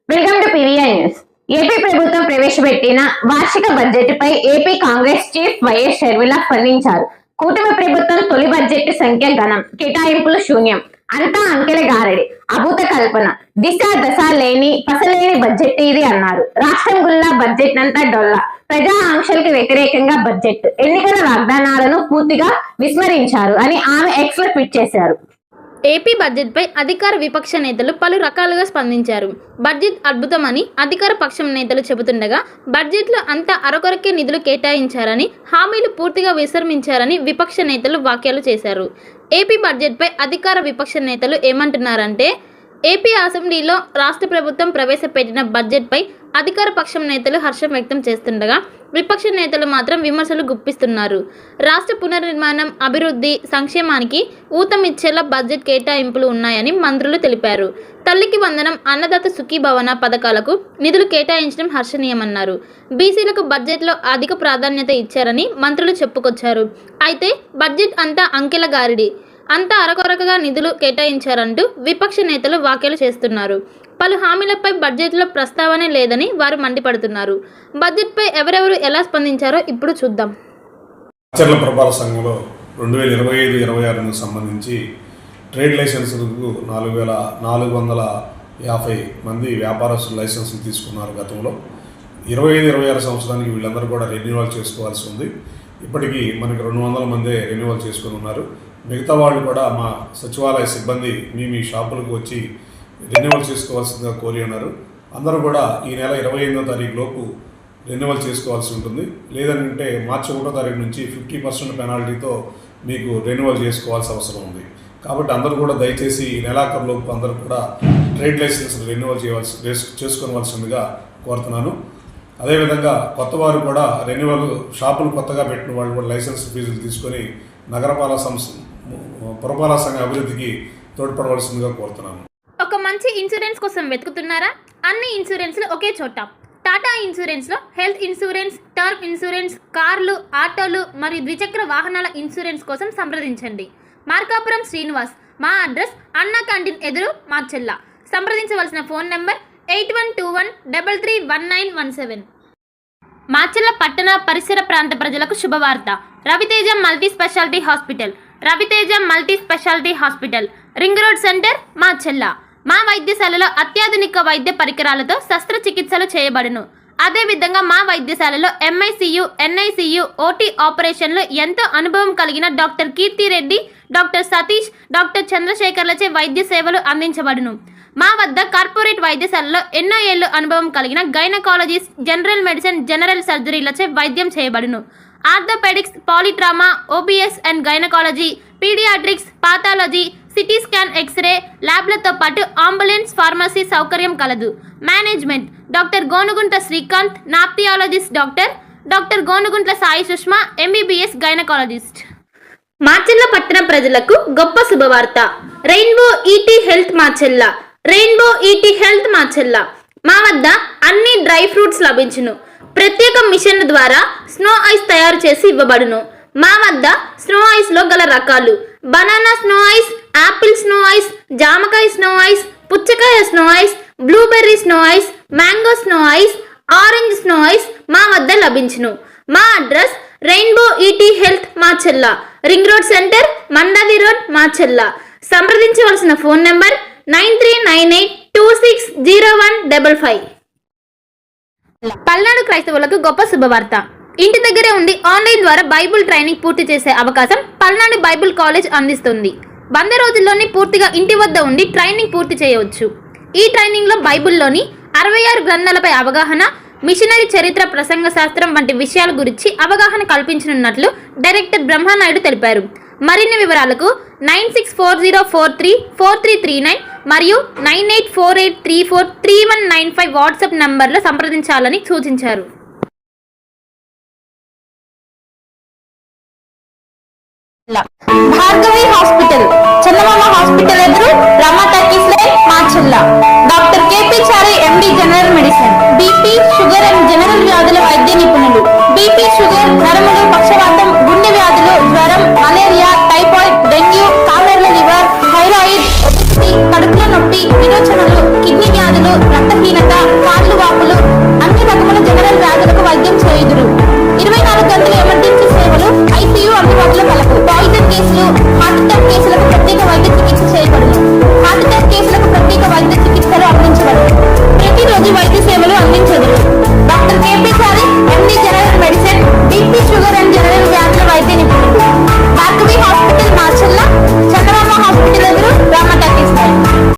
Welcome to PVI news. AP ప్రభుత్వం ప్రవేశపెట్టిన వార్షిక బడ్జెట్ పై AP Congress chief YS Sharmila స్పందించారు. కూటమి ప్రభుత్వం తొలి బడ్జెట్ సంఖ్య గణం, కేటాయింపులు శూన్యం, అంతా అంకెల గారడి, అభూత కల్పన, దిశ దశ లేని పసలేని బడ్జెట్ ఇది అన్నారు. రాష్ట్రం గుల్లా బడ్జెట్ అంతా డొల్లా, ప్రజా ఆంక్షలకు వ్యతిరేకంగా బడ్జెట్, ఎన్నికల వాగ్దానాలను పూర్తిగా విస్మరించారు అని ఆమె ఎక్స్ లో ట్వీట్ చేశారు. ఏపీ బడ్జెట్పై అధికార విపక్ష నేతలు పలు రకాలుగా స్పందించారు. బడ్జెట్ అద్భుతమని అధికార పక్షం నేతలు చెబుతుండగా, బడ్జెట్లో అంతా అరకొరకే నిధులు కేటాయించారని, హామీలు పూర్తిగా విస్మరించారని విపక్ష నేతలు వ్యాఖ్యలు చేశారు. ఏపీ బడ్జెట్పై అధికార విపక్ష నేతలు ఏమంటున్నారంటే, ఏపీ అసెంబ్లీలో రాష్ట్ర ప్రభుత్వం ప్రవేశపెట్టిన బడ్జెట్పై అధికార పక్షం నేతలు హర్షం వ్యక్తం చేస్తుండగా, విపక్ష నేతలు మాత్రం విమర్శలు గుప్పిస్తున్నారు. రాష్ట్ర పునర్నిర్మాణం, అభివృద్ధి, సంక్షేమానికి ఊతమిచ్చేలా బడ్జెట్ కేటాయింపులు ఉన్నాయని మంత్రులు తెలిపారు. తల్లికి వందనం, అన్నదాత సుఖీభవన పథకాలకు నిధులు కేటాయించడం హర్షణీయమన్నారు. బీసీలకు బడ్జెట్లో అధిక ప్రాధాన్యత ఇచ్చారని మంత్రులు చెప్పుకొచ్చారు. అయితే బడ్జెట్ అంతా అంకెల గారిడి, అంతా అరకొరకగా నిధులు కేటాయించారంటూ విపక్ష నేతలు వ్యాఖ్యలు చేస్తున్నారు. పలు హామీలపై బడ్జెట్లో ప్రస్తావనే లేదని వారు మండిపడుతున్నారు. బడ్జెట్పై ఎవరెవరు ఎలా స్పందించారో ఇప్పుడు చూద్దాం. ఆచరణ ప్రభావ సంఘంలో 2025-26 సంబంధించి ట్రేడ్ లైసెన్సులకు 4,450 మంది వ్యాపారస్తులు లైసెన్సులు తీసుకున్నారు. గతంలో 25-26 సంవత్సరానికి వీళ్ళందరూ కూడా రెన్యువల్ చేసుకోవాల్సి ఉంది. ఇప్పటికీ మనకి 200 మందే రెన్యువల్ చేసుకుని ఉన్నారు. మిగతా వాళ్ళు కూడా మా సచివాలయ సిబ్బంది మీ షాపులకు వచ్చి రెన్యువల్ చేసుకోవాల్సిందిగా కోరి ఉన్నారు. అందరూ కూడా ఈ నెల 28వ తారీఖు లోపు రెన్యువల్ చేసుకోవాల్సి ఉంటుంది. లేదంటే మార్చి 1వ తారీఖు నుంచి 50% పెనాల్టీతో మీకు రెన్యువల్ చేసుకోవాల్సిన అవసరం ఉంది. కాబట్టి అందరూ కూడా దయచేసి ఈ నెలాఖరు లోపు అందరూ కూడా ట్రేడ్ లైసెన్స్ రెన్యువల్ చేసుకోవాల్సిందిగా కోరుతున్నాను. అదేవిధంగా కొత్త వారు కూడా రెన్యువల్ షాపులు కొత్తగా పెట్టిన వాళ్ళు కూడా లైసెన్స్ ఫీజులు తీసుకొని పురపాలక సంఘ అభివృద్ధికి తోడ్పడవలసిందిగా కోరుతున్నాను. ఒక మంచి ఇన్సూరెన్స్ కోసం వెతుకుతున్నారా? అన్ని ఇన్సూరెన్స్లు ఒకే చోట. టాటా ఇన్సూరెన్స్లో హెల్త్ ఇన్సూరెన్స్, టర్మ్ ఇన్సూరెన్స్, కార్లు, ఆటోలు మరియు ద్విచక్ర వాహనాల ఇన్సూరెన్స్ కోసం సంప్రదించండి. మార్కాపురం శ్రీనివాస్. మా అడ్రస్ అన్నా క్యాంటీన్ ఎదురు, మార్చెల్ల. సంప్రదించవలసిన ఫోన్ నెంబర్ 8121331917. మార్చెల్ల పట్టణ పరిసర ప్రాంత ప్రజలకు శుభవార్త. Raviteja multi speciality hospital. Raviteja multi speciality hospital, ring road centre, మార్చెల్ల. మా వైద్యశాలలో అత్యాధునిక వైద్య పరికరాలతో శస్త్రచికిత్సలు చేయబడును. అదేవిధంగా మా వైద్యశాలలో MICU, NICU, OT ఆపరేషన్లు ఎంతో అనుభవం కలిగిన doctor Keerthi Reddy, doctor Satish, doctor చంద్రశేఖర్లచే వైద్య సేవలు అందించబడును. మా వద్ద కార్పొరేట్ వైద్యశాలలో ఎన్నో ఏళ్ళు అనుభవం కలిగిన గైనకాలజిస్ట్, జనరల్ మెడిసిన్, జనరల్ సర్జరీలచే వైద్యం చేయబడును. Orthopaedics, polytrauma, OBS and gynaecology, paediatrics, pathology, CT scan, x ray ల్యాబ్లతో పాటు అంబులెన్స్, ఫార్మసీ సౌకర్యం కలదు. Management doctor Gonugunta Srikanth, ophthalmologist doctor Gonuguntla Sai Sushma, MBBS gynaecologist. Marchella పట్టణ ప్రజలకు గొప్ప శుభవార్త. Rainbow ET health Marchella. Rainbow ET health Marchella. మా వద్ద అన్ని డ్రై ఫ్రూట్స్ లభించును. ప్రత్యేక మిషన్ ద్వారా స్నో ఐస్ తయారు చేసి ఇవ్వబడును. మా వద్ద స్నో ఐస్లో గల రకాలు: banana snow ice, apple snow ice, జామకాయ స్నో ఐస్, పుచ్చకాయ snow ice, blueberry snow ice, mango snow ice, orange snow ice మా వద్ద లభించును. మా address rainbow ET health, Marchella, ring road centre, Mandavi road, Marchella. సంప్రదించవలసిన ఫోన్ నెంబర్ 9398260155. పల్నాడు క్రైస్తవులకు గొప్ప శుభవార్త. ఇంటి దగ్గరే ఉండి ఆన్లైన్ ద్వారా బైబుల్ ట్రైనింగ్ పూర్తి చేసే అవకాశం పల్నాడు బైబుల్ కాలేజ్ అందిస్తుంది. 100 రోజుల్లోనే పూర్తిగా ఇంటి వద్ద ఉండి ట్రైనింగ్ పూర్తి చేయవచ్చు. ఈ ట్రైనింగ్లో బైబుల్లోని 66 గ్రంథాలపై అవగాహన, మిషనరీ చరిత్ర, ప్రసంగ శాస్త్రం వంటి విషయాల గురించి అవగాహన కల్పించనున్నట్లు డైరెక్టర్ బ్రహ్మనాయుడు తెలిపారు. మరిన్ని వివరాలకు 9640434339 మరియు 9848343195 వాట్సాప్ నంబర్లో సంప్రదించాలని సూచించారు. భార్గవి హాస్పిటల్, చందమామ హాస్పిటల్ ఎదురు, Rama talkies line, Marchella. Doctor KP Chari, MD general medicine, BP, sugar and general వ్యాధుల వైద్య నిపుణులు. BP, sugar, నరముల